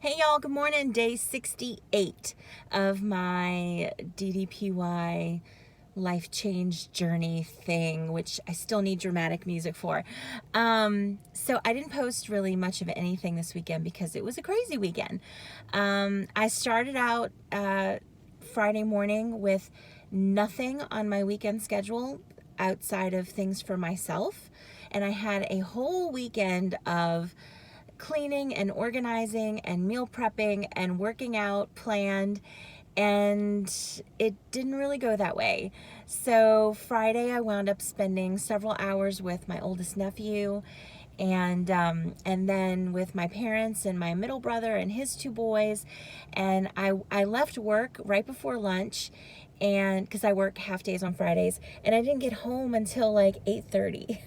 Hey y'all, good morning. Day 68 of my DDPY life change journey thing, which I still need dramatic music for. So I didn't post really much of anything this weekend because it was a crazy weekend. I started out Friday morning with nothing on my weekend schedule outside of things for myself. And I had a whole weekend of cleaning and organizing and meal prepping and working out planned, and it didn't really go that way. So Friday I wound up spending several hours with my oldest nephew, and then with my parents and my middle brother and his two boys. And I left work right before lunch, and because I work half days on Fridays, and I didn't get home until like 8:30.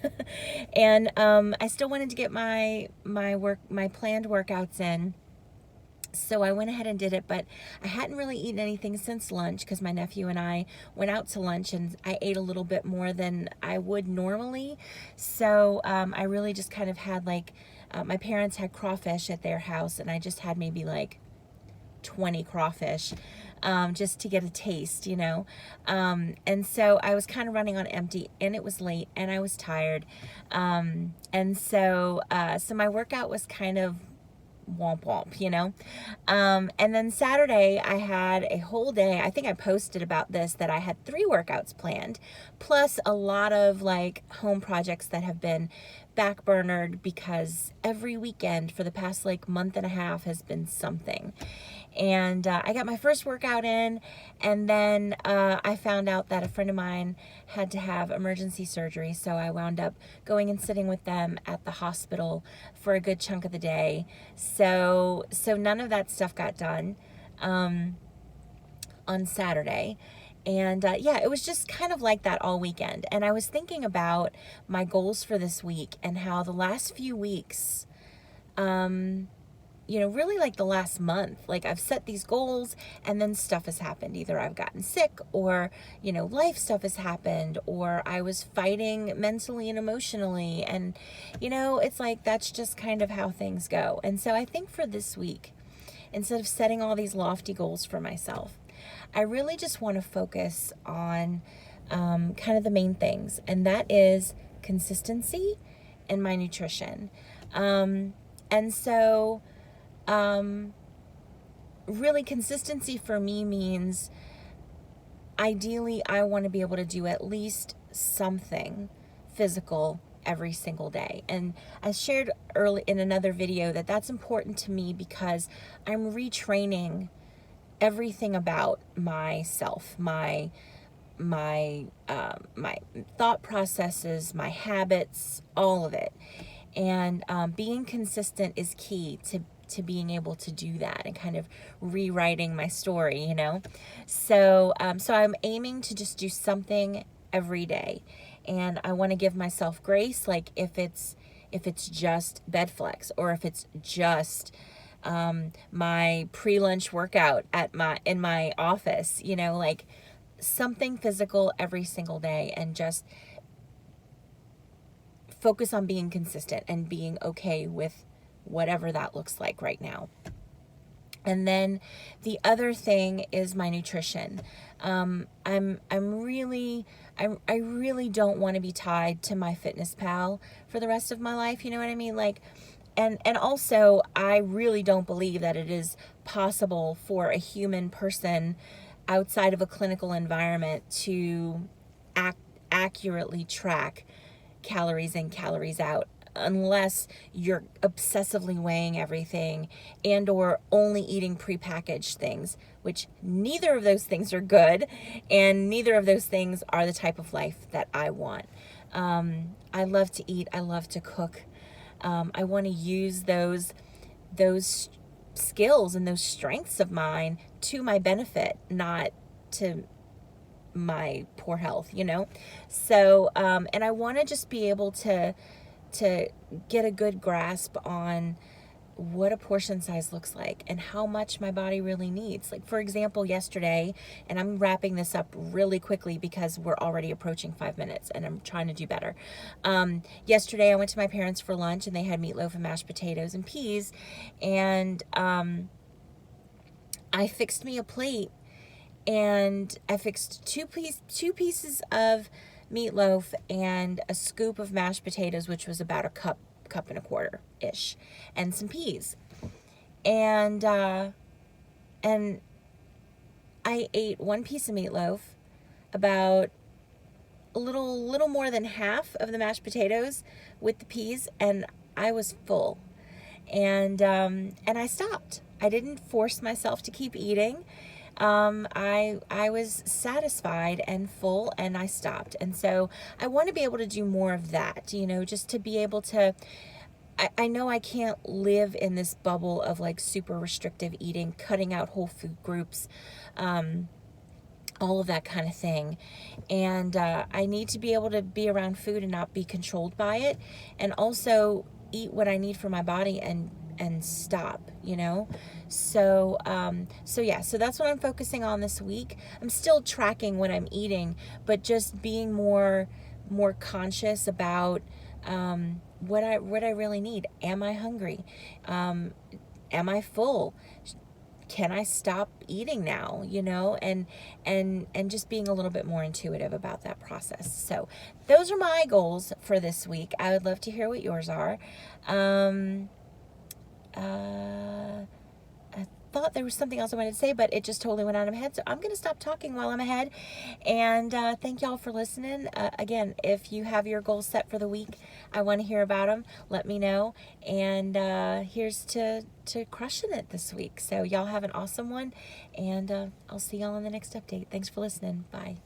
And I still wanted to get my planned workouts in, so I went ahead and did it. But I hadn't really eaten anything since lunch because my nephew and I went out to lunch, and I ate a little bit more than I would normally. So I really just kind of had like, my parents had crawfish at their house, and I just had maybe like 20 crawfish, just to get a taste, and so I was kind of running on empty, and it was late, and I was tired, so my workout was kind of womp womp. And then Saturday I had a whole day. I think I posted about this, that I had 3 workouts planned, plus a lot of like home projects that have been backburnered because every weekend for the past like month and a half has been something. And I got my first workout in, and then I found out that a friend of mine had to have emergency surgery, so I wound up going and sitting with them at the hospital for a good chunk of the day. So none of that stuff got done on Saturday. And yeah, it was just kind of like that all weekend. And I was thinking about my goals for this week and how the last few weeks, really like the last month, like I've set these goals and then stuff has happened. Either I've gotten sick, or, life stuff has happened, or I was fighting mentally and emotionally. And, it's like, that's just kind of how things go. And so I think for this week, instead of setting all these lofty goals for myself, I really just want to focus on kind of the main things, and that is consistency and my nutrition. And so, really, consistency for me means, ideally, I want to be able to do at least something physical every single day. And I shared early in another video that that's important to me because I'm retraining everything about myself, my thought processes, my habits, all of it. And being consistent is key to being able to do that, and kind of rewriting my story, So I'm aiming to just do something every day, and I want to give myself grace, like if it's just bed flex, or if it's just my pre-lunch workout in my office, like something physical every single day, and just focus on being consistent and being okay with whatever that looks like right now. And then the other thing is my nutrition. I really don't want to be tied to MyFitnessPal for the rest of my life. You know what I mean? Like, and also, I really don't believe that it is possible for a human person outside of a clinical environment to accurately track calories in, calories out, unless you're obsessively weighing everything and or only eating prepackaged things, which neither of those things are good, and neither of those things are the type of life that I want. I love to eat. I love to cook. I want to use those skills and those strengths of mine to my benefit, not to my poor health, So, and I want to just be able to get a good grasp on what a portion size looks like and how much my body really needs. Like, for example, yesterday, and I'm wrapping this up really quickly because we're already approaching 5 minutes and I'm trying to do better. Yesterday I went to my parents for lunch and they had meatloaf and mashed potatoes and peas, and I fixed me a plate, and I fixed two pieces of meatloaf and a scoop of mashed potatoes, which was about a cup and a quarter ish, and some peas. And I ate one piece of meatloaf, about a little more than half of the mashed potatoes with the peas, and I was full. And I stopped. I didn't force myself to keep eating. I was satisfied and full, and I stopped. And so I want to be able to do more of that, just to be able to, I know I can't live in this bubble of like super restrictive eating, cutting out whole food groups, all of that kind of thing. And I need to be able to be around food and not be controlled by it, and also eat what I need for my body and stop, so so that's what I'm focusing on this week. I'm still tracking what I'm eating, but just being more conscious about what I really need. Am I hungry? Am I full? Can I stop eating now? And just being a little bit more intuitive about that process. So those are my goals for this week. I would love to hear what yours are. I thought there was something else I wanted to say, but it just totally went out of my head. So I'm going to stop talking while I'm ahead. And thank y'all for listening. Again, if you have your goals set for the week, I want to hear about them. Let me know. And here's to crushing it this week. So y'all have an awesome one. And I'll see y'all in the next update. Thanks for listening. Bye.